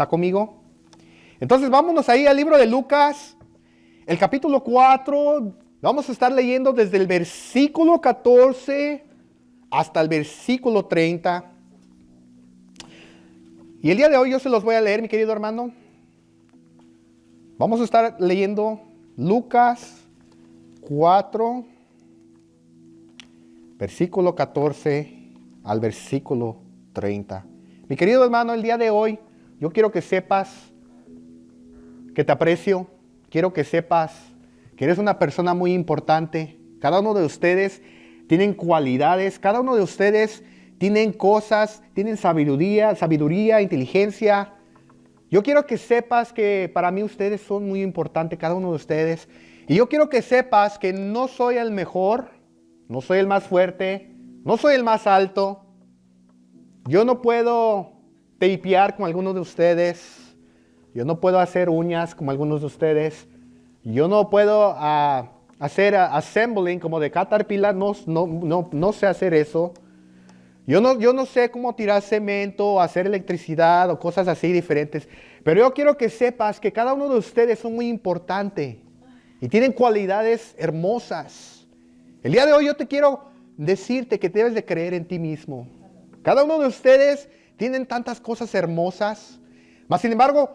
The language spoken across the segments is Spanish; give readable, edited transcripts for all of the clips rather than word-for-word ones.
¿Está conmigo? Entonces vámonos ahí al libro de Lucas, el capítulo 4. Vamos a estar leyendo desde el versículo 14 hasta el versículo 30. Y el día de hoy yo se los voy a leer, mi querido hermano. Vamos a estar leyendo Lucas 4, versículo 14 al versículo 30. Mi querido hermano, el día de hoy yo quiero que sepas que te aprecio. Quiero que sepas que eres una persona muy importante. Cada uno de ustedes tienen cualidades, cada uno de ustedes tienen cosas, tienen sabiduría, inteligencia. Yo quiero que sepas que para mí ustedes son muy importantes, cada uno de ustedes. Y yo quiero que sepas que no soy el mejor, no soy el más fuerte, no soy el más alto. Yo no puedo tapear como algunos de ustedes. Yo no puedo hacer uñas como algunos de ustedes. Yo no puedo hacer assembling como de Caterpillar. No sé hacer eso. Yo no sé cómo tirar cemento, hacer electricidad o cosas así diferentes. Pero yo quiero que sepas que cada uno de ustedes son muy importantes y tienen cualidades hermosas. El día de hoy yo te quiero decirte que debes de creer en ti mismo. Cada uno de ustedes tienen tantas cosas hermosas. Mas sin embargo,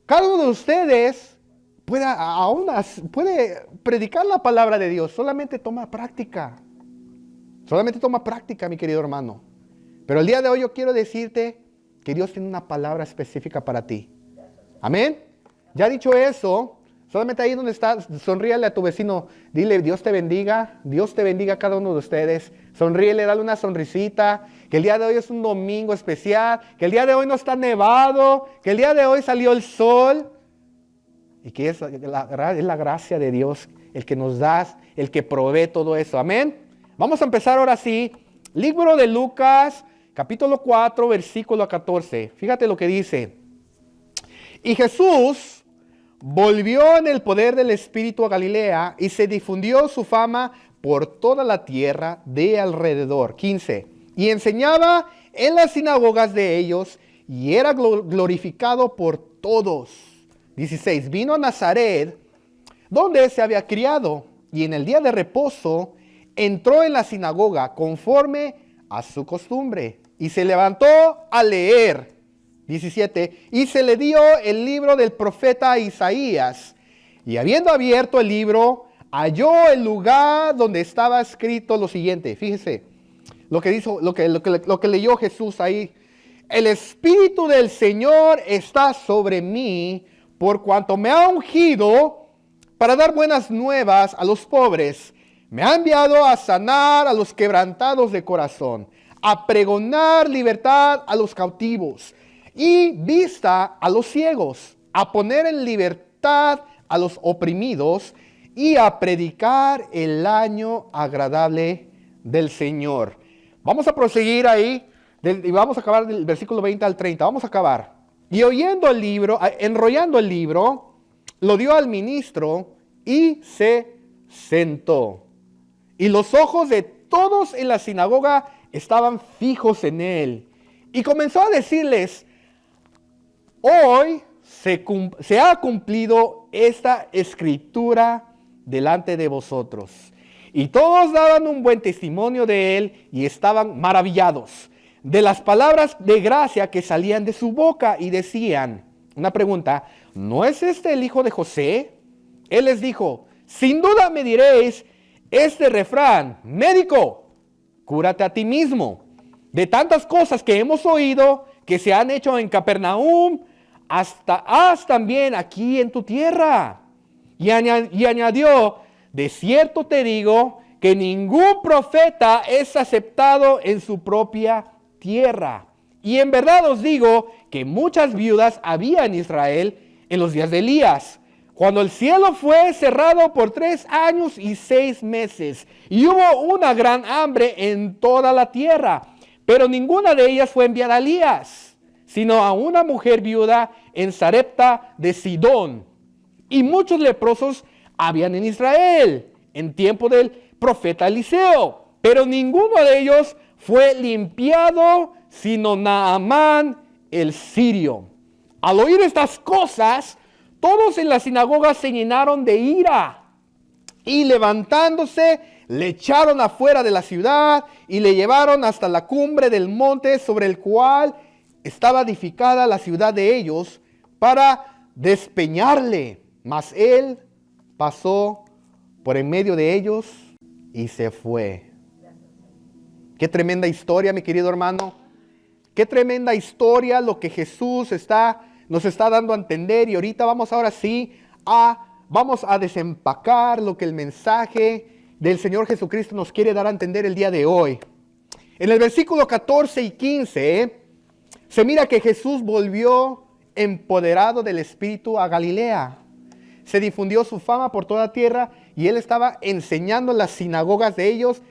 cada uno de ustedes puede predicar la palabra de Dios. Solamente toma práctica. Solamente toma práctica, mi querido hermano. Pero el día de hoy yo quiero decirte que Dios tiene una palabra específica para ti. Amén. Ya dicho eso, solamente ahí donde estás, sonríele a tu vecino. Dile, Dios te bendiga a cada uno de ustedes. Sonríele, dale una sonrisita. Que el día de hoy es un domingo especial. Que el día de hoy no está nevado. Que el día de hoy salió el sol. Y que es la gracia de Dios el que nos da, el que provee todo eso. Amén. Vamos a empezar ahora sí. Libro de Lucas, capítulo 4, versículo 14. Fíjate lo que dice. Y Jesús volvió en el poder del Espíritu a Galilea y se difundió su fama por toda la tierra de alrededor. 15. Y enseñaba en las sinagogas de ellos y era glorificado por todos. 16. Vino a Nazaret, donde se había criado, y en el día de reposo entró en la sinagoga conforme a su costumbre y se levantó a leer. 17. Y se le dio el libro del profeta Isaías. Y habiendo abierto el libro, halló el lugar donde estaba escrito lo siguiente. Fíjese lo que leyó Jesús ahí. El Espíritu del Señor está sobre mí, por cuanto me ha ungido para dar buenas nuevas a los pobres. Me ha enviado a sanar a los quebrantados de corazón, a pregonar libertad a los cautivos y vista a los ciegos, a poner en libertad a los oprimidos y a predicar el año agradable del Señor. Vamos a proseguir ahí y vamos a acabar del versículo 20 al 30. Vamos a acabar. Y enrollando el libro, lo dio al ministro y se sentó. Y los ojos de todos en la sinagoga estaban fijos en él. Y comenzó a decirles, hoy se ha cumplido esta escritura delante de vosotros. Y todos daban un buen testimonio de él y estaban maravillados de las palabras de gracia que salían de su boca y decían, una pregunta, ¿no es este el hijo de José? Él les dijo, sin duda me diréis este refrán, médico, cúrate a ti mismo. De tantas cosas que hemos oído que se han hecho en Capernaum, haz también aquí en tu tierra. Y añadió, de cierto te digo que ningún profeta es aceptado en su propia tierra. Y en verdad os digo que muchas viudas había en Israel en los días de Elías, cuando el cielo fue cerrado por 3 años y 6 meses, y hubo una gran hambre en toda la tierra, pero ninguna de ellas fue enviada a Elías, sino a una mujer viuda en Sarepta de Sidón. Y muchos leprosos habían en Israel en tiempo del profeta Eliseo, pero ninguno de ellos fue limpiado, sino Naamán el sirio. Al oír estas cosas, todos en la sinagoga se llenaron de ira y levantándose, le echaron afuera de la ciudad y le llevaron hasta la cumbre del monte sobre el cual estaba edificada la ciudad de ellos para despeñarle. Mas él pasó por en medio de ellos y se fue. Qué tremenda historia, mi querido hermano. Qué tremenda historia lo que Jesús nos está dando a entender. Y ahorita vamos ahora sí vamos a desempacar lo que el mensaje del Señor Jesucristo nos quiere dar a entender el día de hoy. En el versículo 14 y 15 se mira que Jesús volvió empoderado del Espíritu a Galilea. Se difundió su fama por toda tierra y él estaba enseñando en las sinagogas de ellos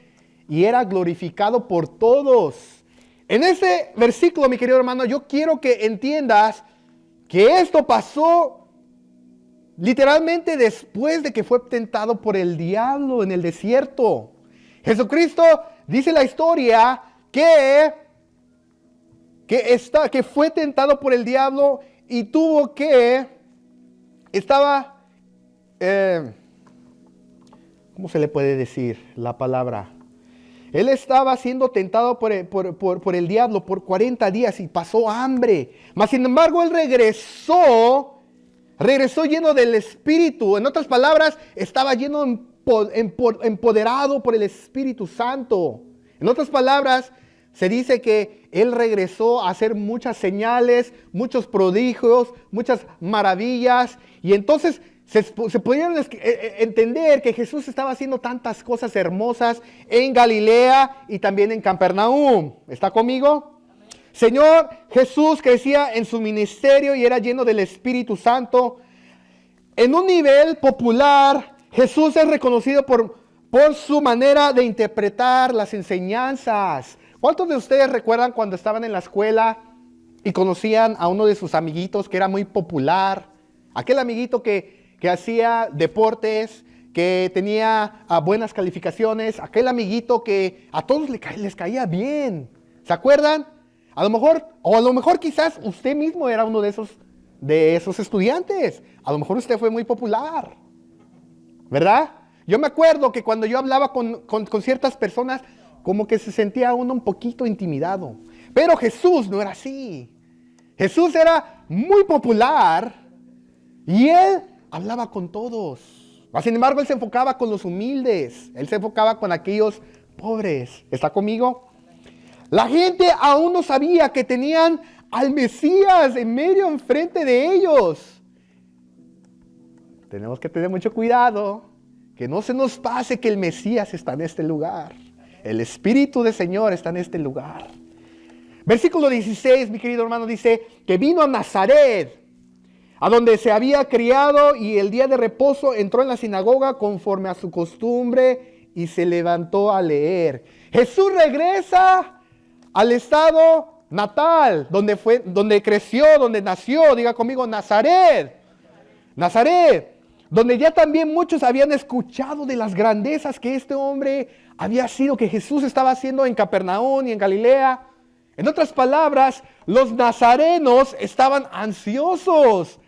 y era glorificado por todos. En ese versículo, mi querido hermano, yo quiero que entiendas que esto pasó literalmente después de que fue tentado por el diablo en el desierto. Jesucristo, dice la historia, que fue tentado por el diablo y ¿cómo se le puede decir la palabra? Él estaba siendo tentado por el diablo por 40 días y pasó hambre. Mas sin embargo, él regresó lleno del Espíritu. En otras palabras, estaba empoderado por el Espíritu Santo. En otras palabras, se dice que él regresó a hacer muchas señales, muchos prodigios, muchas maravillas. Y entonces se podían entender que Jesús estaba haciendo tantas cosas hermosas en Galilea y también en Capernaum. ¿Está conmigo? Señor Jesús crecía en su ministerio y era lleno del Espíritu Santo. En un nivel popular, Jesús es reconocido por su manera de interpretar las enseñanzas. ¿Cuántos de ustedes recuerdan cuando estaban en la escuela y conocían a uno de sus amiguitos que era muy popular? Aquel amiguito que hacía deportes, que tenía buenas calificaciones, aquel amiguito que a todos les caía bien. ¿Se acuerdan? A lo mejor quizás usted mismo era uno de esos estudiantes. A lo mejor usted fue muy popular, ¿verdad? Yo me acuerdo que cuando yo hablaba con ciertas personas, como que se sentía uno un poquito intimidado. Pero Jesús no era así. Jesús era muy popular y él hablaba con todos. Sin embargo, él se enfocaba con los humildes. Él se enfocaba con aquellos pobres. ¿Está conmigo? La gente aún no sabía que tenían al Mesías enfrente de ellos. Tenemos que tener mucho cuidado, que no se nos pase que el Mesías está en este lugar. El Espíritu del Señor está en este lugar. Versículo 16, mi querido hermano, dice que vino a Nazaret, a donde se había criado, y el día de reposo entró en la sinagoga conforme a su costumbre y se levantó a leer. Jesús regresa al estado natal, donde creció, donde nació. Diga conmigo, Nazaret. Nazaret, donde ya también muchos habían escuchado de las grandezas que este hombre había sido, que Jesús estaba haciendo en Capernaum y en Galilea. En otras palabras, los nazarenos estaban ansiosos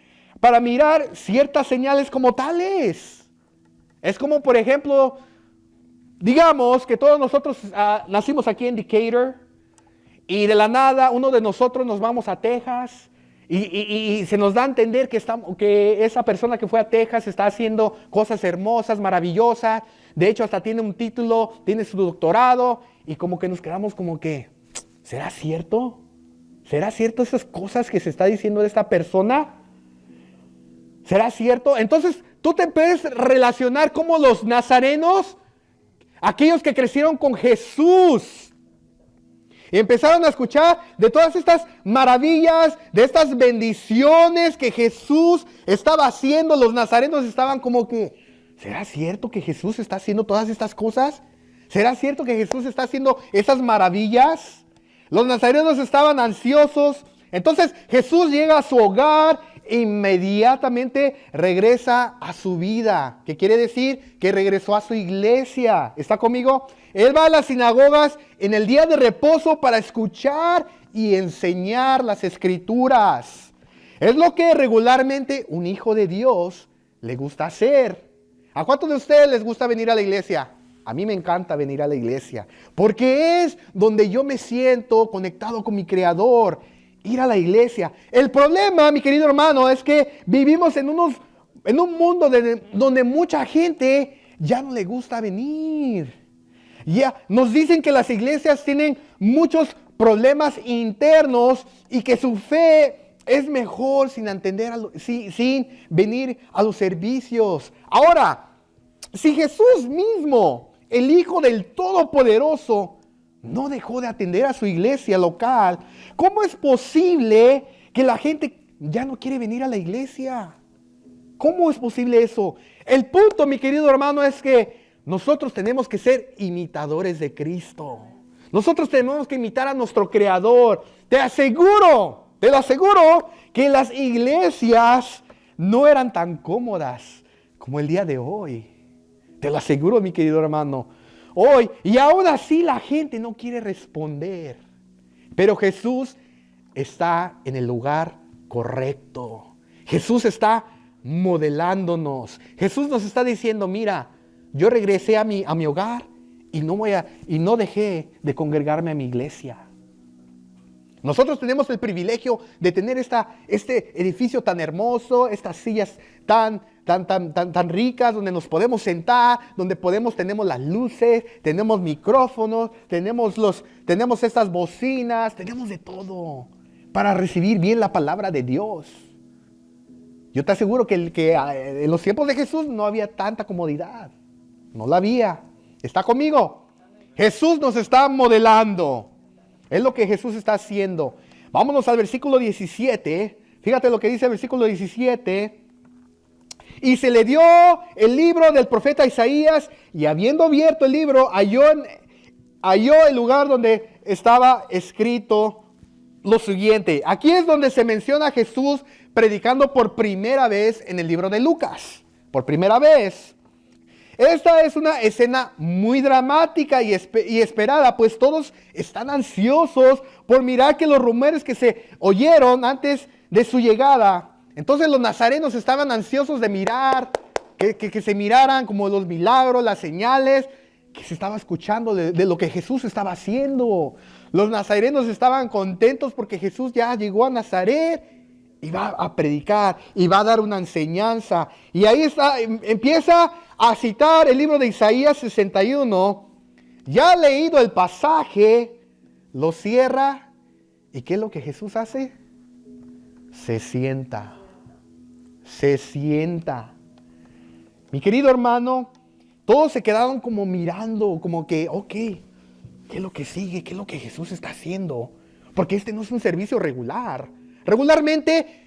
para mirar ciertas señales como tales. Es como, por ejemplo, digamos que todos nosotros nacimos aquí en Decatur y de la nada uno de nosotros nos vamos a Texas y se nos da a entender que esa persona que fue a Texas está haciendo cosas hermosas, maravillosas. De hecho, hasta tiene un título, tiene su doctorado y como que nos quedamos como que, ¿será cierto? ¿Será cierto esas cosas que se está diciendo de esta persona? ¿Será cierto? Entonces tú te puedes relacionar como los nazarenos, aquellos que crecieron con Jesús, y empezaron a escuchar de todas estas maravillas, de estas bendiciones que Jesús estaba haciendo. Los nazarenos estaban como que, ¿será cierto que Jesús está haciendo todas estas cosas? ¿Será cierto que Jesús está haciendo esas maravillas? Los nazarenos estaban ansiosos. Entonces Jesús llega a su hogar e inmediatamente regresa a su vida. ¿Qué quiere decir? Que regresó a su iglesia. ¿Está conmigo? Él va a las sinagogas en el día de reposo para escuchar y enseñar las escrituras. Es lo que regularmente un hijo de Dios le gusta hacer. ¿A cuántos de ustedes les gusta venir a la iglesia? A mí me encanta venir a la iglesia, porque es donde yo me siento conectado con mi Creador, ir a la iglesia. El problema, mi querido hermano, es que vivimos en un mundo donde mucha gente ya no le gusta venir. Ya nos dicen que las iglesias tienen muchos problemas internos y que su fe es mejor sin venir a los servicios. Ahora, si Jesús mismo, el Hijo del Todopoderoso, no dejó de atender a su iglesia local, ¿cómo es posible que la gente ya no quiere venir a la iglesia? ¿Cómo es posible eso? El punto, mi querido hermano, es que nosotros tenemos que ser imitadores de Cristo. Nosotros tenemos que imitar a nuestro Creador. Te lo aseguro que las iglesias no eran tan cómodas como el día de hoy. Te lo aseguro, mi querido hermano. Hoy, y aún así la gente no quiere responder. Pero Jesús está en el lugar correcto. Jesús está modelándonos. Jesús nos está diciendo, mira, yo regresé a mi hogar y no dejé de congregarme a mi iglesia. Nosotros tenemos el privilegio de tener este edificio tan hermoso, estas sillas tan ricas, donde nos podemos sentar, tenemos las luces, tenemos micrófonos, tenemos estas bocinas, tenemos de todo para recibir bien la palabra de Dios. Yo te aseguro que en los tiempos de Jesús no había tanta comodidad. No la había. ¿Está conmigo? Jesús nos está modelando. Es lo que Jesús está haciendo. Vámonos al versículo 17. Fíjate lo que dice el versículo 17. Y se le dio el libro del profeta Isaías, y habiendo abierto el libro, halló el lugar donde estaba escrito lo siguiente. Aquí es donde se menciona a Jesús predicando por primera vez en el libro de Lucas. Por primera vez. Esta es una escena muy dramática y esperada, pues todos están ansiosos por mirar que los rumores que se oyeron antes de su llegada. Entonces los nazarenos estaban ansiosos de mirar, que se miraran como los milagros, las señales que se estaba escuchando de lo que Jesús estaba haciendo. Los nazarenos estaban contentos porque Jesús ya llegó a Nazaret y va a predicar y va a dar una enseñanza. Y ahí empieza a citar el libro de Isaías 61. Ya ha leído el pasaje, lo cierra. ¿Y qué es lo que Jesús hace? Se sienta. Se sienta. Mi querido hermano, todos se quedaron como mirando, como que, ok, ¿qué es lo que sigue? ¿Qué es lo que Jesús está haciendo? Porque este no es un servicio regular. Regularmente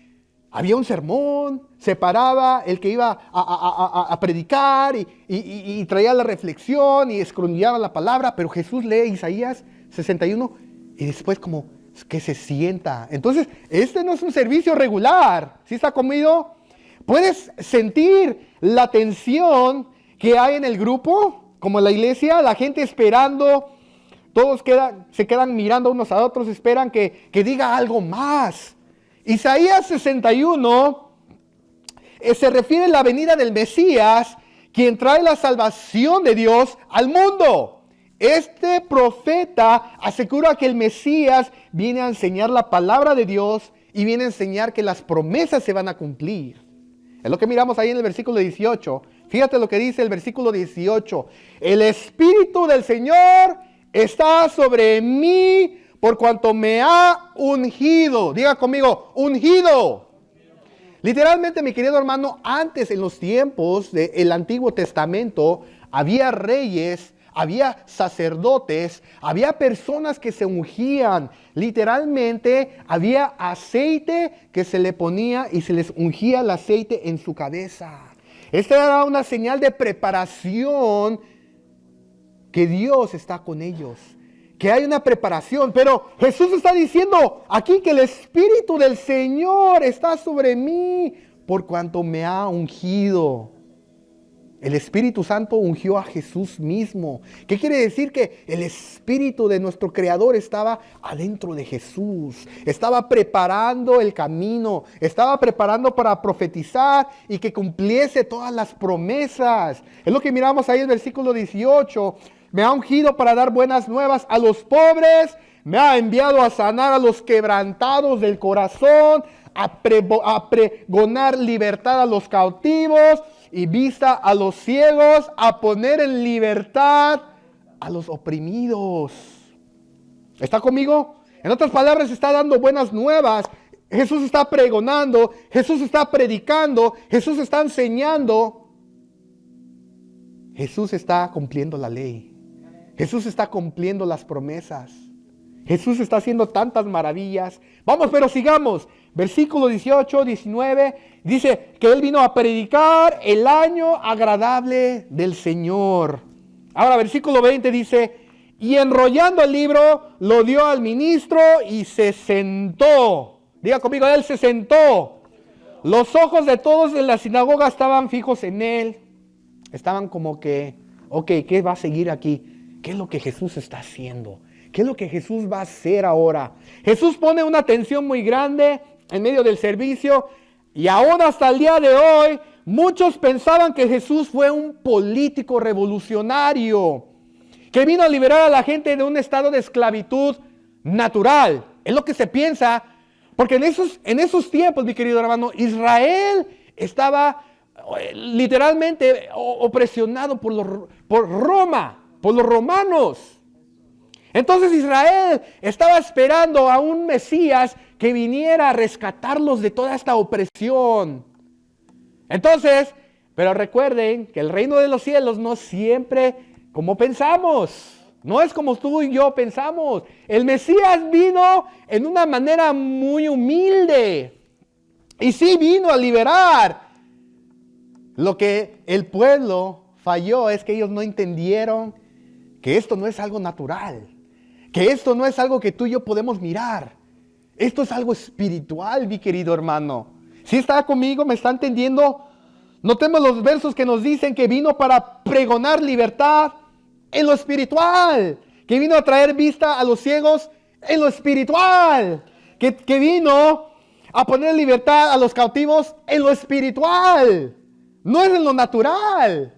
había un sermón, se paraba el que iba a predicar y traía la reflexión y escudriñaba la palabra, pero Jesús lee Isaías 61 y después como que se sienta. Entonces, este no es un servicio regular. ¿Sí está conmigo? ¿Puedes sentir la tensión que hay en el grupo? Como en la iglesia, la gente esperando, todos se quedan mirando unos a otros, esperan que diga algo más. Isaías 61 se refiere a la venida del Mesías, quien trae la salvación de Dios al mundo. Este profeta asegura que el Mesías viene a enseñar la palabra de Dios y viene a enseñar que las promesas se van a cumplir. Es lo que miramos ahí en el versículo 18. Fíjate lo que dice el versículo 18. El Espíritu del Señor está sobre mí por cuanto me ha ungido. Diga conmigo, ungido. Literalmente, mi querido hermano, antes en los tiempos del Antiguo Testamento había reyes, había sacerdotes, había personas que se ungían. Literalmente había aceite que se le ponía y se les ungía el aceite en su cabeza. Esta era una señal de preparación que Dios está con ellos, que hay una preparación. Pero Jesús está diciendo aquí que el Espíritu del Señor está sobre mí por cuanto me ha ungido. El Espíritu Santo ungió a Jesús mismo. ¿Qué quiere decir? Que el Espíritu de nuestro Creador estaba adentro de Jesús. Estaba preparando el camino. Estaba preparando para profetizar y que cumpliese todas las promesas. Es lo que miramos ahí en el versículo 18. Me ha ungido para dar buenas nuevas a los pobres. Me ha enviado a sanar a los quebrantados del corazón. A pregonar libertad a los cautivos y vista a los ciegos, a poner en libertad a los oprimidos. ¿Está conmigo? En otras palabras, está dando buenas nuevas. Jesús está pregonando, Jesús está predicando, Jesús está enseñando. Jesús está cumpliendo la ley. Jesús está cumpliendo las promesas. Jesús está haciendo tantas maravillas. Vamos, pero sigamos. Versículo 18, 19, dice que Él vino a predicar el año agradable del Señor. Ahora, versículo 20 dice, y enrollando el libro, lo dio al ministro y se sentó. Diga conmigo, Él se sentó. Los ojos de todos en la sinagoga estaban fijos en Él. Estaban como que, ok, ¿qué va a seguir aquí? ¿Qué es lo que Jesús está haciendo? ¿Qué es lo que Jesús va a hacer ahora? Jesús pone una atención muy grande en medio del servicio, y aún hasta el día de hoy muchos pensaban que Jesús fue un político revolucionario que vino a liberar a la gente de un estado de esclavitud natural. Es lo que se piensa, porque en esos tiempos, mi querido hermano, Israel estaba literalmente opresionado por Roma, por los romanos. Entonces Israel estaba esperando a un Mesías que viniera a rescatarlos de toda esta opresión. Entonces, pero recuerden que el reino de los cielos no siempre como pensamos. No es como tú y yo pensamos. El Mesías vino en una manera muy humilde. Y sí vino a liberar. Lo que el pueblo falló es que ellos no entendieron que esto no es algo natural. Que esto no es algo que tú y yo podemos mirar. Esto es algo espiritual, mi querido hermano. ¿Sí está conmigo? ¿Me está entendiendo? Notemos los versos que nos dicen que vino para pregonar libertad en lo espiritual. Que vino a traer vista a los ciegos en lo espiritual. Que vino a poner libertad a los cautivos en lo espiritual. No es en lo natural.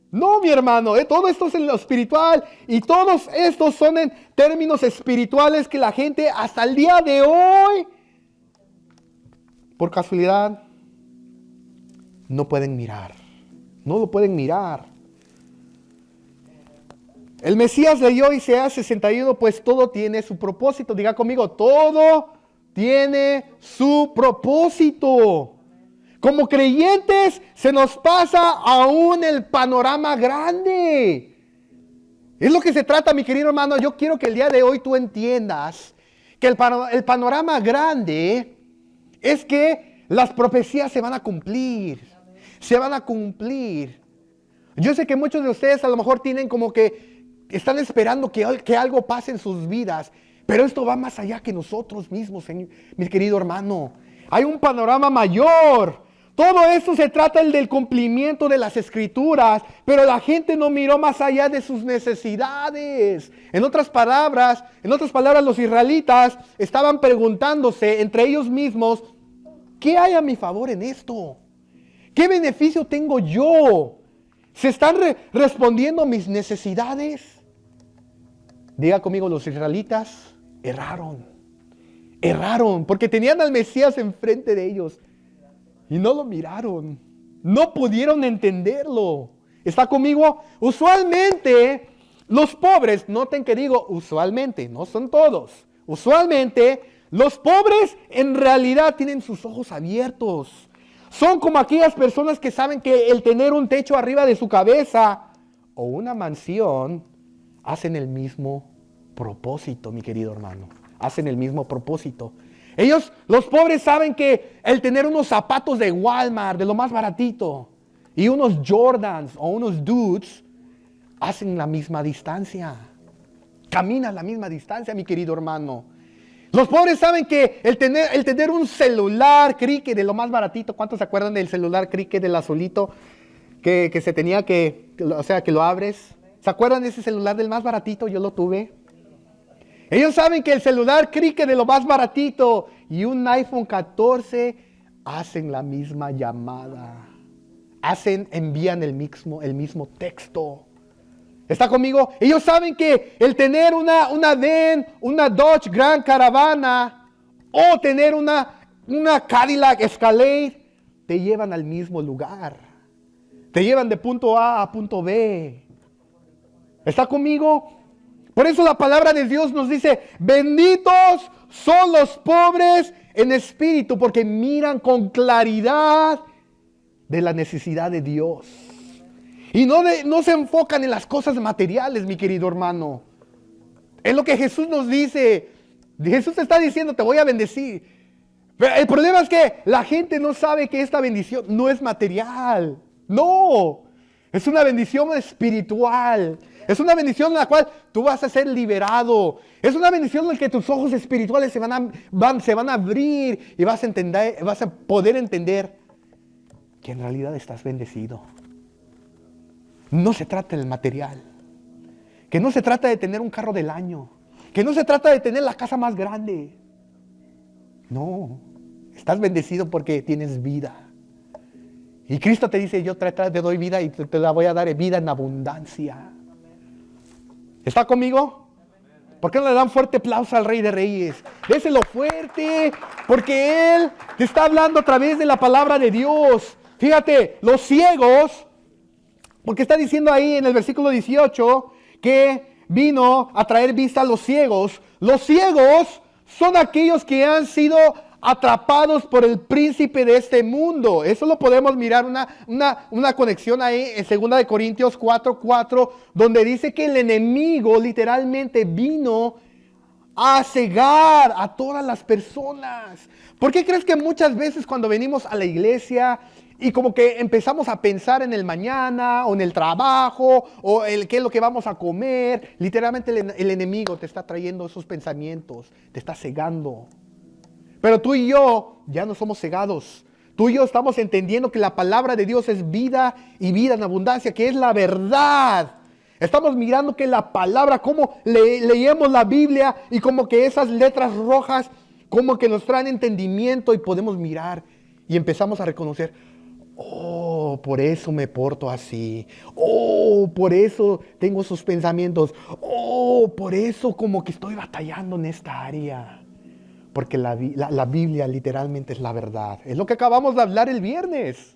No, mi hermano, todo esto es en lo espiritual y todos estos son en términos espirituales que la gente hasta el día de hoy, por casualidad, no pueden mirar. No lo pueden mirar. El Mesías leyó Isaías 61, pues todo tiene su propósito. Diga conmigo, todo tiene su propósito. Como creyentes se nos pasa aún el panorama grande. Es lo que se trata, mi querido hermano. Yo quiero que el día de hoy tú entiendas que el panorama grande es que las profecías se van a cumplir. Se van a cumplir. Yo sé que muchos de ustedes a lo mejor tienen como que están esperando que algo pase en sus vidas. Pero esto va más allá que nosotros mismos, mi querido hermano. Hay un panorama mayor. Todo esto se trata del cumplimiento de las escrituras, pero la gente no miró más allá de sus necesidades. En otras palabras, los israelitas estaban preguntándose entre ellos mismos, ¿qué hay a mi favor en esto? ¿Qué beneficio tengo yo? ¿Se están respondiendo mis necesidades? Diga conmigo, los israelitas erraron. Erraron porque tenían al Mesías enfrente de ellos. Y no lo miraron. No pudieron entenderlo. ¿Está conmigo? Usualmente, los pobres, noten que digo usualmente, no son todos. Usualmente, los pobres en realidad tienen sus ojos abiertos. Son como aquellas personas que saben que el tener un techo arriba de su cabeza o una mansión hacen el mismo propósito, mi querido hermano. Hacen el mismo propósito. Ellos, los pobres, saben que el tener unos zapatos de Walmart, de lo más baratito, y unos Jordans o unos Dudes, hacen la misma distancia. Caminan la misma distancia, mi querido hermano. Los pobres saben que el tener un celular Cricket de lo más baratito, ¿cuántos se acuerdan del celular Cricket del azulito? que se tenía o sea, que lo abres. ¿Se acuerdan de ese celular del más baratito? Yo lo tuve. Ellos saben que el celular Cricket de lo más baratito y un iPhone 14 hacen la misma llamada. Envían el mismo texto. ¿Está conmigo? Ellos saben que el tener una Dodge Grand Caravana o tener una Cadillac Escalade te llevan al mismo lugar. Te llevan de punto A a punto B. ¿Está conmigo? Por eso la palabra de Dios nos dice, benditos son los pobres en espíritu, porque miran con claridad de la necesidad de Dios. Y no se enfocan en las cosas materiales, mi querido hermano. Es lo que Jesús nos dice. Jesús te está diciendo, te voy a bendecir. Pero el problema es que la gente no sabe que esta bendición no es material. No, es una bendición espiritual. Es una bendición en la cual tú vas a ser liberado. Es una bendición en la que tus ojos espirituales se van a abrir y vas a poder entender que en realidad estás bendecido. No se trata del material. Que no se trata de tener un carro del año. Que no se trata de tener la casa más grande. No, estás bendecido porque tienes vida. Y Cristo te dice, yo te doy vida y te la voy a dar vida en abundancia. ¿Está conmigo? ¿Por qué no le dan fuerte aplauso al Rey de Reyes? Déselo fuerte, porque Él te está hablando a través de la palabra de Dios. Fíjate, los ciegos, porque está diciendo ahí en el versículo 18 que vino a traer vista a los ciegos. Los ciegos son aquellos que han sido atrapados por el príncipe de este mundo. Eso lo podemos mirar, una conexión ahí en 2 Corintios 4:4, donde dice que el enemigo literalmente vino a cegar a todas las personas. ¿Por qué crees que muchas veces cuando venimos a la iglesia y como que empezamos a pensar en el mañana o en el trabajo o qué es lo que vamos a comer, literalmente el enemigo te está trayendo esos pensamientos, te está cegando? Pero tú y yo ya no somos cegados. Tú y yo estamos entendiendo que la palabra de Dios es vida y vida en abundancia, que es la verdad. Estamos mirando que la palabra, como leemos la Biblia y como que esas letras rojas, como que nos traen entendimiento y podemos mirar y empezamos a reconocer, oh, por eso me porto así. Oh, por eso tengo esos pensamientos. Oh, por eso como que estoy batallando en esta área. Porque la Biblia literalmente es la verdad. Es lo que acabamos de hablar el viernes.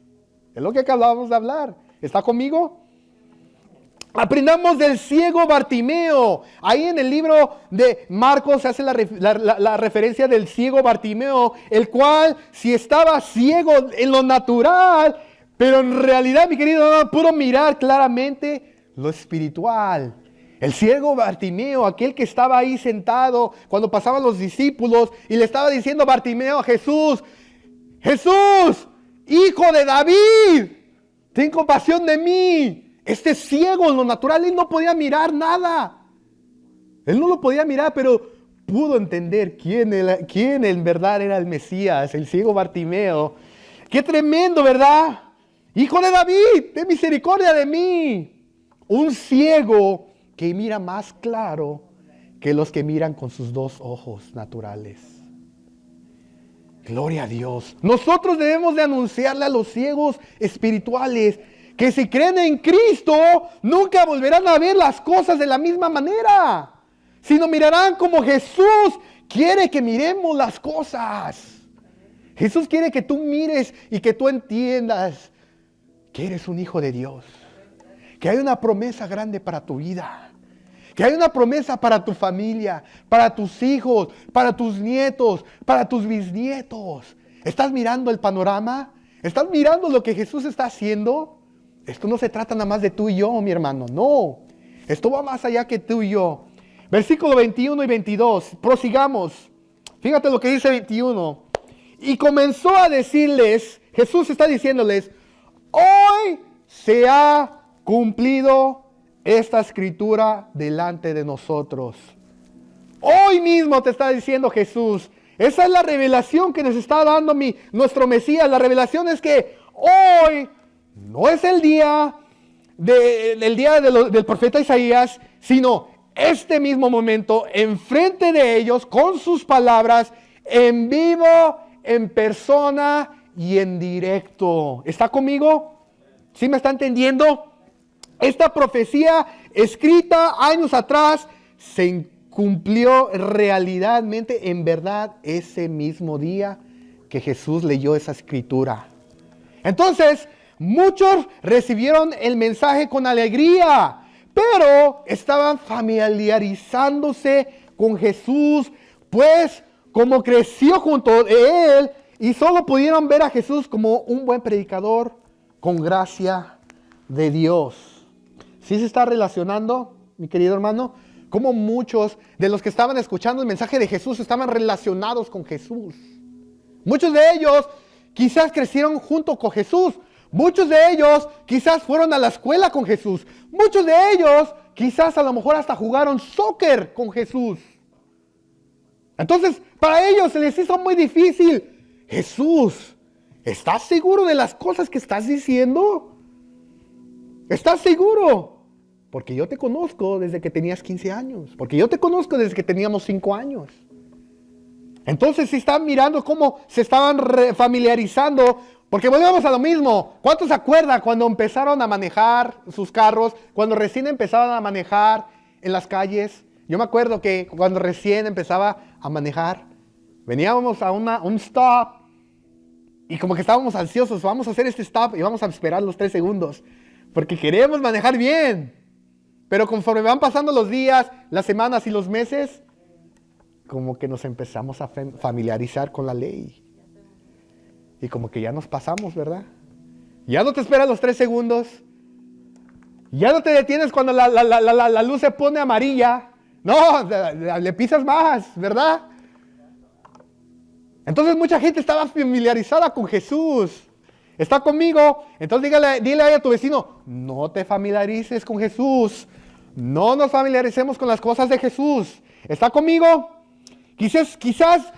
Es lo que acabamos de hablar. ¿Está conmigo? Aprendamos del ciego Bartimeo. Ahí en el libro de Marcos se hace la referencia del ciego Bartimeo, el cual si estaba ciego en lo natural, pero en realidad, mi querido, no pudo mirar claramente lo espiritual. El ciego Bartimeo, aquel que estaba ahí sentado cuando pasaban los discípulos y le estaba diciendo Bartimeo a Jesús, Jesús, hijo de David, ten compasión de mí. Este ciego en lo natural, él no podía mirar nada. Él no lo podía mirar, pero pudo entender quién en verdad era el Mesías, el ciego Bartimeo. ¡Qué tremendo!, ¿verdad? Hijo de David, ten misericordia de mí. Un ciego que mira más claro que los que miran con sus dos ojos naturales. Gloria a Dios. Nosotros debemos de anunciarle a los ciegos espirituales que si creen en Cristo, nunca volverán a ver las cosas de la misma manera, sino mirarán como Jesús quiere que miremos las cosas. Jesús quiere que tú mires y que tú entiendas que eres un hijo de Dios, que hay una promesa grande para tu vida, que hay una promesa para tu familia, para tus hijos, para tus nietos, para tus bisnietos. ¿Estás mirando el panorama? ¿Estás mirando lo que Jesús está haciendo? Esto no se trata nada más de tú y yo, mi hermano, no. Esto va más allá que tú y yo. Versículo 21 y 22, prosigamos. Fíjate lo que dice 21. Y comenzó a decirles, Jesús está diciéndoles, hoy se ha cumplido esta escritura delante de nosotros. Hoy mismo te está diciendo Jesús. Esa es la revelación que nos está dando nuestro Mesías. La revelación es que hoy no es el día del profeta Isaías, sino este mismo momento, enfrente de ellos, con sus palabras, en vivo, en persona y en directo. ¿Está conmigo? ¿Sí me está entendiendo? Esta profecía escrita años atrás se cumplió realmente, en verdad, ese mismo día que Jesús leyó esa escritura. Entonces, muchos recibieron el mensaje con alegría, pero estaban familiarizándose con Jesús, pues como creció junto a él y solo pudieron ver a Jesús como un buen predicador con gracia de Dios. ¿Sí se está relacionando, mi querido hermano? Como muchos de los que estaban escuchando el mensaje de Jesús estaban relacionados con Jesús. Muchos de ellos quizás crecieron junto con Jesús. Muchos de ellos quizás fueron a la escuela con Jesús. Muchos de ellos quizás a lo mejor hasta jugaron soccer con Jesús. Entonces, para ellos se les hizo muy difícil. Jesús, ¿estás seguro de las cosas que estás diciendo? ¿Estás seguro? Porque yo te conozco desde que tenías 15 años. Porque yo te conozco desde que teníamos 5 años. Entonces, si están mirando cómo se estaban familiarizando, porque volvemos a lo mismo. ¿Cuántos se acuerdan cuando empezaron a manejar sus carros? Cuando recién empezaban a manejar en las calles. Yo me acuerdo que cuando recién empezaba a manejar, veníamos a un stop y como que estábamos ansiosos. Vamos a hacer este stop y vamos a esperar los 3 segundos. Porque queremos manejar bien. Pero conforme van pasando los días, las semanas y los meses, como que nos empezamos a familiarizar con la ley. Y como que ya nos pasamos, ¿verdad? Ya no te esperas los 3 segundos. Ya no te detienes cuando la luz se pone amarilla. No, le pisas más, ¿verdad? Entonces mucha gente estaba familiarizada con Jesús. ¿Está conmigo? Entonces dile ahí a tu vecino, no te familiarices con Jesús. No nos familiaricemos con las cosas de Jesús. ¿Está conmigo? Quizás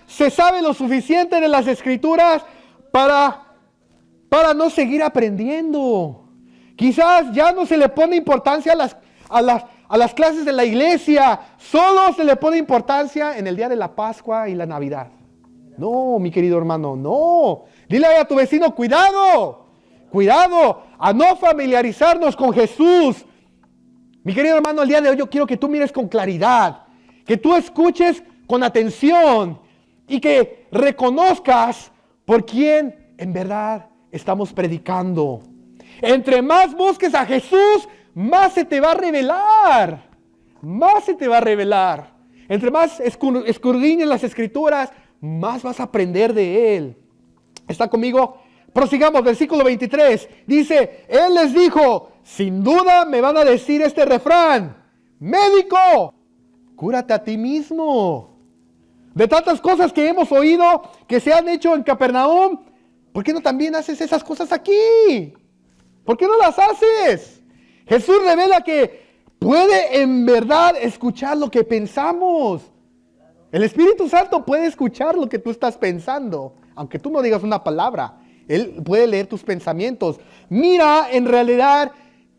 se sabe lo suficiente de las Escrituras para no seguir aprendiendo. Quizás ya no se le pone importancia a las clases de la iglesia. Solo se le pone importancia en el día de la Pascua y la Navidad. No, mi querido hermano, no. Dile a tu vecino, cuidado a no familiarizarnos con Jesús. Mi querido hermano, el día de hoy yo quiero que tú mires con claridad, que tú escuches con atención y que reconozcas por quién en verdad estamos predicando. Entre más busques a Jesús, más se te va a revelar. Más se te va a revelar. Entre más escudriñes las Escrituras, más vas a aprender de Él. ¿Está conmigo? Prosigamos, versículo 23. Dice, Él les dijo, sin duda me van a decir este refrán, médico, cúrate a ti mismo. De tantas cosas que hemos oído que se han hecho en Capernaum, ¿por qué no también haces esas cosas aquí? ¿Por qué no las haces? Jesús revela que puede en verdad escuchar lo que pensamos. El Espíritu Santo puede escuchar lo que tú estás pensando, aunque tú no digas una palabra. Él puede leer tus pensamientos. Mira en realidad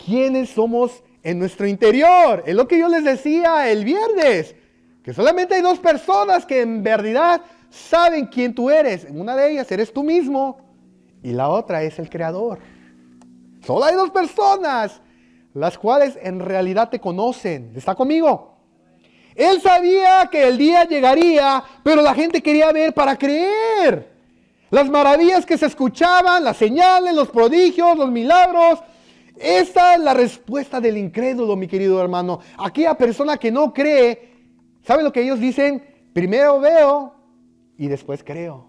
quiénes somos en nuestro interior. Es lo que yo les decía el viernes, que solamente hay 2 personas que en verdad saben quién tú eres. Una de ellas eres tú mismo y la otra es el Creador. Solo hay 2 personas las cuales en realidad te conocen. ¿Está conmigo? Él sabía que el día llegaría, pero la gente quería ver para creer. Las maravillas que se escuchaban, las señales, los prodigios, los milagros. Esta es la respuesta del incrédulo, mi querido hermano. Aquella persona que no cree, ¿sabe lo que ellos dicen? Primero veo y después creo.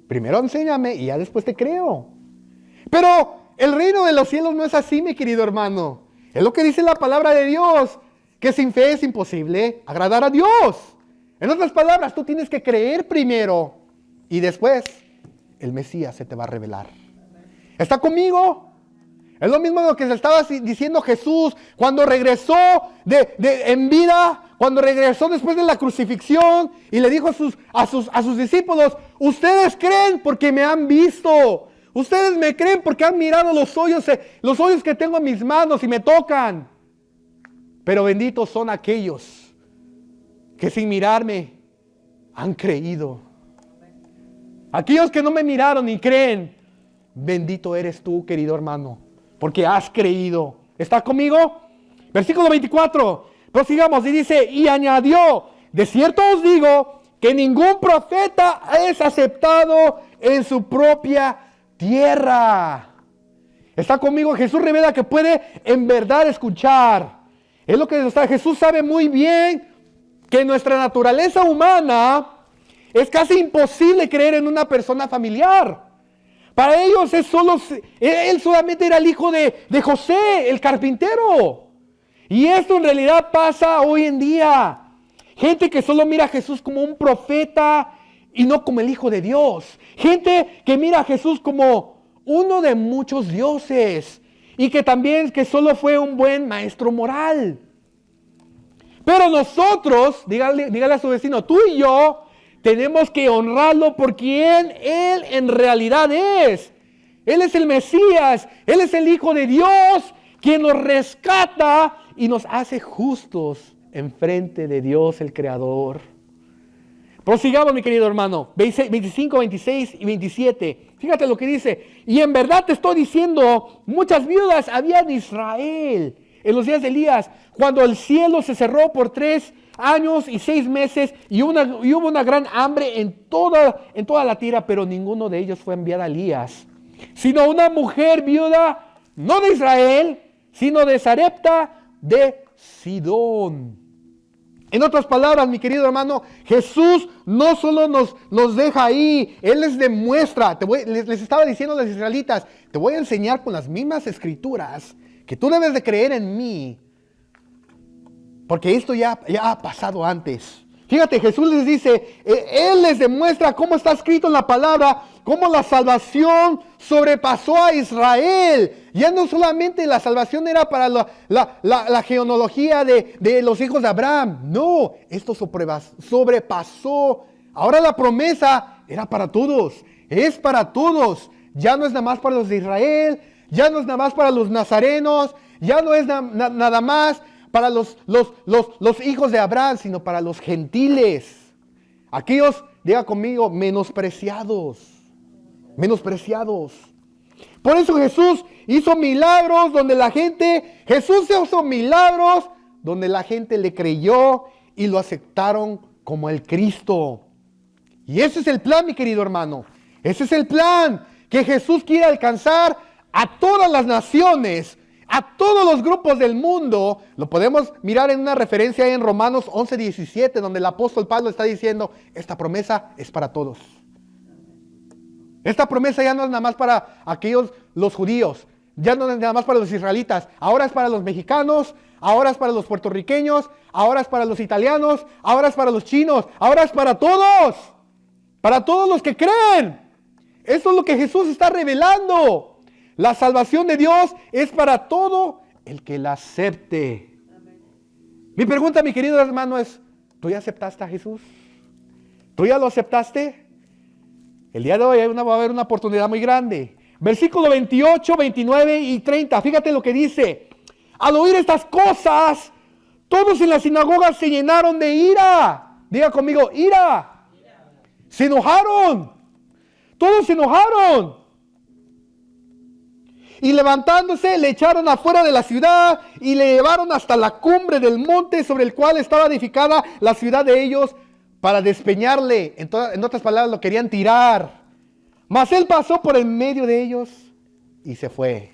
Primero enséñame y ya después te creo. Pero el reino de los cielos no es así, mi querido hermano. Es lo que dice la palabra de Dios, que sin fe es imposible agradar a Dios. En otras palabras, tú tienes que creer primero y después el Mesías se te va a revelar. ¿Está conmigo? Es lo mismo lo que se estaba diciendo Jesús cuando regresó en vida, cuando regresó después de la crucifixión y le dijo a sus discípulos, ustedes creen porque me han visto. Ustedes me creen porque han mirado los hoyos que tengo en mis manos y me tocan. Pero benditos son aquellos que sin mirarme han creído. Aquellos que no me miraron y creen, bendito eres tú, querido hermano, porque has creído. ¿Está conmigo? Versículo 24. Prosigamos y dice, y añadió, de cierto os digo que ningún profeta es aceptado en su propia tierra. ¿Está conmigo? Jesús revela que puede en verdad escuchar. Es lo que está. Jesús sabe muy bien que nuestra naturaleza humana es casi imposible creer en una persona familiar. Para ellos él solamente era el hijo de José, el carpintero. Y esto en realidad pasa hoy en día. Gente que solo mira a Jesús como un profeta y no como el Hijo de Dios. Gente que mira a Jesús como uno de muchos dioses y que también que solo fue un buen maestro moral. Pero nosotros, dígale a su vecino, tú y yo tenemos que honrarlo por quien Él en realidad es. Él es el Mesías, Él es el Hijo de Dios, quien nos rescata y nos hace justos enfrente de Dios el Creador. Prosigamos, mi querido hermano, 25, 26 y 27. Fíjate lo que dice. Y en verdad te estoy diciendo, muchas viudas había en Israel en los días de Elías, cuando el cielo se cerró por 3 años y 6 meses y hubo una gran hambre en toda la tierra, pero ninguno de ellos fue enviado a Elías, sino una mujer viuda, no de Israel, sino de Sarepta de Sidón. En otras palabras, mi querido hermano, Jesús no solo nos deja ahí, Él les demuestra, les estaba diciendo a los israelitas, te voy a enseñar con las mismas escrituras que tú debes de creer en mí, porque esto ya ha pasado antes. Fíjate, Jesús les dice, Él les demuestra cómo está escrito en la palabra, cómo la salvación sobrepasó a Israel. Ya no solamente la salvación era para la genealogía de los hijos de Abraham. No, esto sobrepasó. Ahora la promesa era para todos. Es para todos. Ya no es nada más para los de Israel. Ya no es nada más para los nazarenos. Ya no es nada más para los hijos de Abraham, sino para los gentiles. Aquellos, diga conmigo, menospreciados. Menospreciados. Por eso Jesús hizo milagros donde la gente le creyó y lo aceptaron como el Cristo. Y ese es el plan, mi querido hermano. Ese es el plan, que Jesús quiere alcanzar a todas las naciones, a todos los grupos del mundo. Lo podemos mirar en una referencia en Romanos 11:17, donde el apóstol Pablo está diciendo, esta promesa es para todos. Esta promesa ya no es nada más para los judíos, ya no es nada más para los israelitas, ahora es para los mexicanos, ahora es para los puertorriqueños, ahora es para los italianos, ahora es para los chinos, ahora es para todos los que creen. Esto es lo que Jesús está revelando. La salvación de Dios es para todo el que la acepte. Mi pregunta, mi querido hermano, es, ¿tú ya aceptaste a Jesús? ¿Tú ya lo aceptaste? El día de hoy va a haber una oportunidad muy grande. Versículo 28, 29 y 30. Fíjate lo que dice. Al oír estas cosas, todos en la sinagoga se llenaron de ira. Diga conmigo, ira. Se enojaron. Todos se enojaron. Y levantándose, le echaron afuera de la ciudad y le llevaron hasta la cumbre del monte sobre el cual estaba edificada la ciudad de ellos, para despeñarle. En otras palabras, lo querían tirar. Mas él pasó por el medio de ellos y se fue.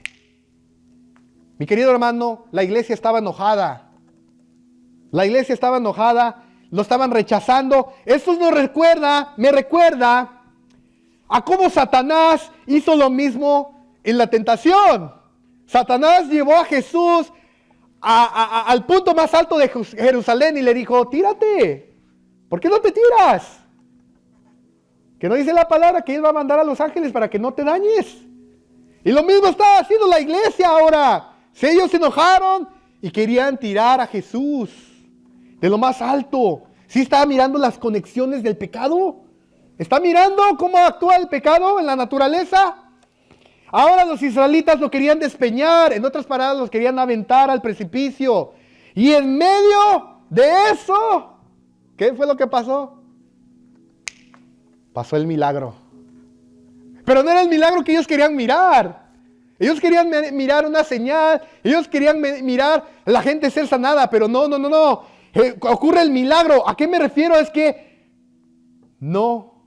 Mi querido hermano, la iglesia estaba enojada. La iglesia estaba enojada. Lo estaban rechazando. Esto me recuerda a cómo Satanás hizo lo mismo en la tentación. Satanás llevó a Jesús al punto más alto de Jerusalén y le dijo, tírate. ¿Por qué no te tiras? Que no dice la palabra que Él va a mandar a los ángeles para que no te dañes. Y lo mismo está haciendo la iglesia ahora. Si ellos se enojaron y querían tirar a Jesús de lo más alto. ¿Sí está mirando las conexiones del pecado? ¿Está mirando cómo actúa el pecado en la naturaleza? Ahora los israelitas lo querían despeñar, en otras palabras, los querían aventar al precipicio. Y en medio de eso, ¿qué fue lo que pasó? Pasó el milagro. Pero no era el milagro que ellos querían mirar. Ellos querían mirar una señal, ellos querían mirar a la gente ser sanada, pero no. Ocurre el milagro. ¿A qué me refiero? Es que no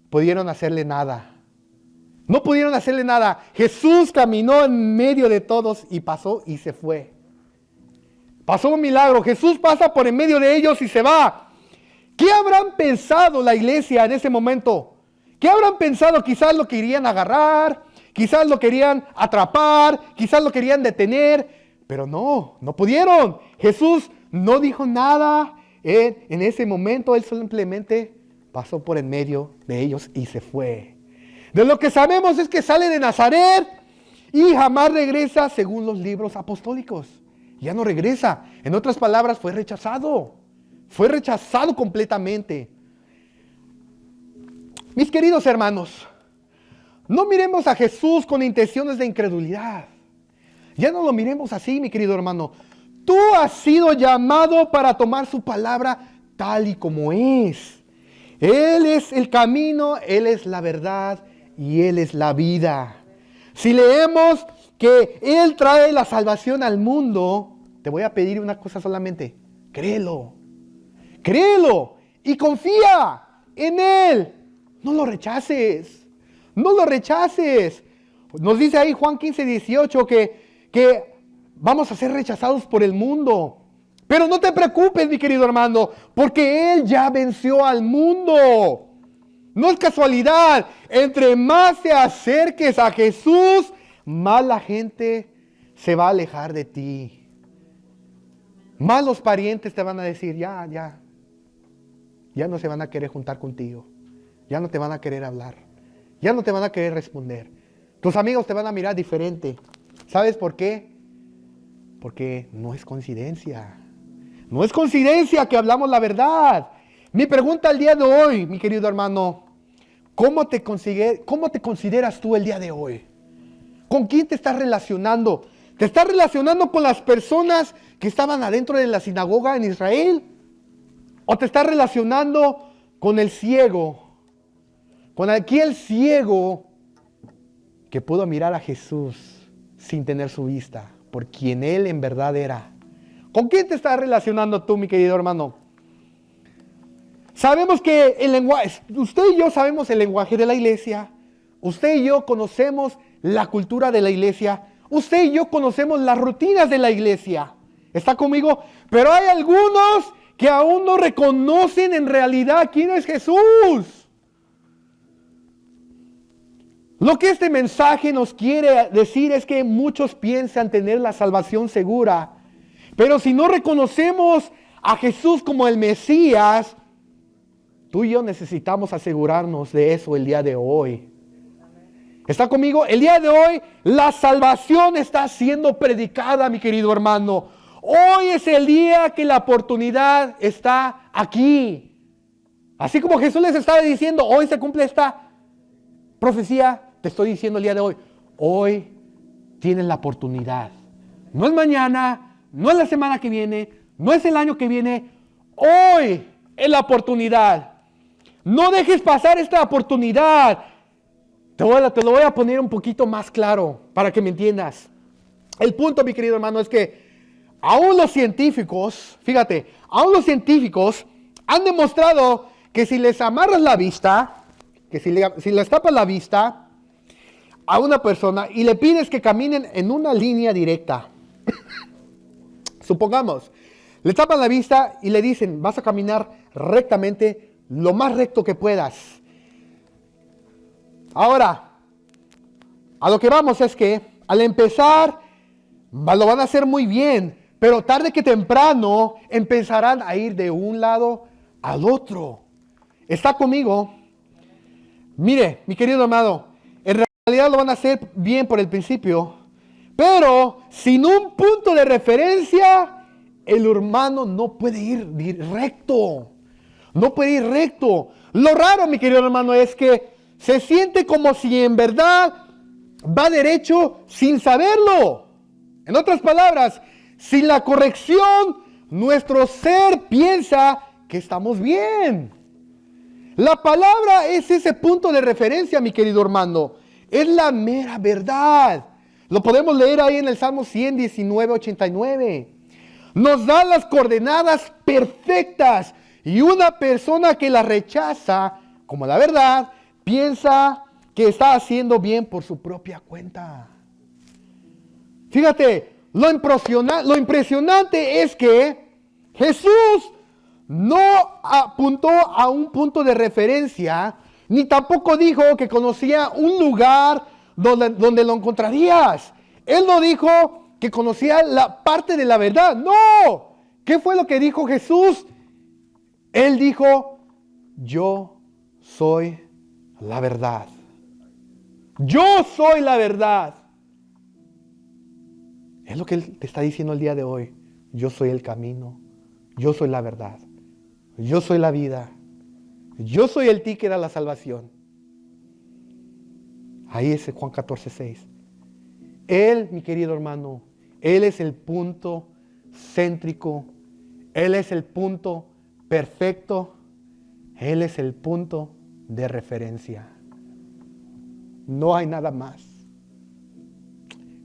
pudieron hacerle nada. No pudieron hacerle nada. Jesús caminó en medio de todos y pasó y se fue. Pasó un milagro. Jesús pasa por en medio de ellos y se va. ¿Qué habrán pensado la iglesia en ese momento? ¿Qué habrán pensado? Quizás lo querían agarrar, quizás lo querían atrapar, quizás lo querían detener, pero no pudieron. Jesús no dijo nada en ese momento. Él simplemente pasó por en medio de ellos y se fue. De lo que sabemos es que sale de Nazaret y jamás regresa según los libros apostólicos. Ya no regresa. En otras palabras, fue rechazado. Fue rechazado completamente. Mis queridos hermanos, no miremos a Jesús con intenciones de incredulidad. Ya no lo miremos así, mi querido hermano. Tú has sido llamado para tomar su palabra tal y como es. Él es el camino, Él es la verdad y Él es la vida. Si leemos que Él trae la salvación al mundo, te voy a pedir una cosa solamente. Créelo. Créelo y confía en Él. No lo rechaces. No lo rechaces. Nos dice ahí Juan 15:18 que vamos a ser rechazados por el mundo. Pero no te preocupes, mi querido hermano, porque Él ya venció al mundo. No es casualidad. Entre más te acerques a Jesús, más la gente se va a alejar de ti. Más los parientes te van a decir, ya no se van a querer juntar contigo. Ya no te van a querer hablar. Ya no te van a querer responder. Tus amigos te van a mirar diferente. ¿Sabes por qué? Porque no es coincidencia. No es coincidencia que hablamos la verdad. Mi pregunta al día de hoy, mi querido hermano, ¿cómo te consideras tú el día de hoy? ¿Con quién te estás relacionando? ¿Te estás relacionando con las personas que estaban adentro de la sinagoga en Israel? ¿O te estás relacionando con el ciego? Con aquel ciego que pudo mirar a Jesús sin tener su vista, por quien Él en verdad era. ¿Con quién te estás relacionando tú, mi querido hermano? Sabemos que el lenguaje, usted y yo sabemos el lenguaje de la iglesia. Usted y yo conocemos la cultura de la iglesia. Usted y yo conocemos las rutinas de la iglesia. ¿Está conmigo? Pero hay algunos que aún no reconocen en realidad quién es Jesús. Lo que este mensaje nos quiere decir es que muchos piensan tener la salvación segura. Pero si no reconocemos a Jesús como el Mesías, tú y yo necesitamos asegurarnos de eso el día de hoy. ¿Está conmigo? El día de hoy la salvación está siendo predicada, mi querido hermano. Hoy es el día que la oportunidad está aquí. Así como Jesús les estaba diciendo, hoy se cumple esta profecía, te estoy diciendo el día de hoy. Hoy tienes la oportunidad. No es mañana, no es la semana que viene, no es el año que viene. Hoy es la oportunidad. No dejes pasar esta oportunidad. Te lo voy a poner un poquito más claro para que me entiendas. El punto, mi querido hermano, es que aún los científicos, fíjate, aún los científicos han demostrado que si les amarras la vista, que si les tapas la vista a una persona y le pides que caminen en una línea directa, supongamos, le tapan la vista y le dicen, vas a caminar rectamente, lo más recto que puedas. Ahora, a lo que vamos es que al empezar lo van a hacer muy bien, pero tarde que temprano empezarán a ir de un lado al otro. ¿Está conmigo? Mire, mi querido amado, en realidad lo van a hacer bien por el principio, pero sin un punto de referencia, el hermano no puede ir recto. No puede ir recto. Lo raro, mi querido hermano, es que se siente como si en verdad va derecho sin saberlo. En otras palabras, sin la corrección, nuestro ser piensa que estamos bien. La palabra es ese punto de referencia, mi querido hermano. Es la mera verdad. Lo podemos leer ahí en el Salmo 119, 89. Nos da las coordenadas perfectas. Y una persona que la rechaza como la verdad, piensa que está haciendo bien por su propia cuenta. Fíjate, lo impresionante es que Jesús no apuntó a un punto de referencia, ni tampoco dijo que conocía un lugar donde lo encontrarías. Él no dijo que conocía la parte de la verdad. No. ¿Qué fue lo que dijo Jesús? Él dijo, yo soy la verdad. Yo soy la verdad. Es lo que Él te está diciendo el día de hoy. Yo soy el camino. Yo soy la verdad. Yo soy la vida. Yo soy el ticket a la salvación. Ahí es Juan 14:6. Él, mi querido hermano, Él es el punto céntrico. Él es el punto perfecto. Él es el punto de referencia. No hay nada más.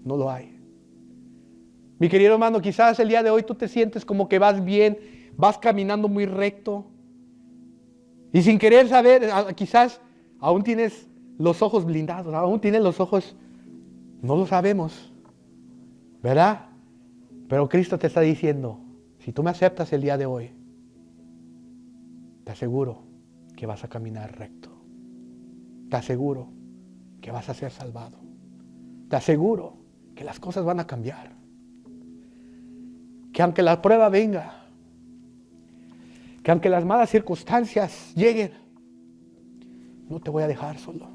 No lo hay. Mi querido hermano, quizás el día de hoy tú te sientes como que vas bien, vas caminando muy recto. Y sin querer saber, quizás aún tienes los ojos blindados, aún tienes los ojos, no lo sabemos, ¿verdad? Pero Cristo te está diciendo, si tú me aceptas el día de hoy, te aseguro que vas a caminar recto. Te aseguro que vas a ser salvado. Te aseguro que las cosas van a cambiar. Que aunque la prueba venga, que aunque las malas circunstancias lleguen, no te voy a dejar solo.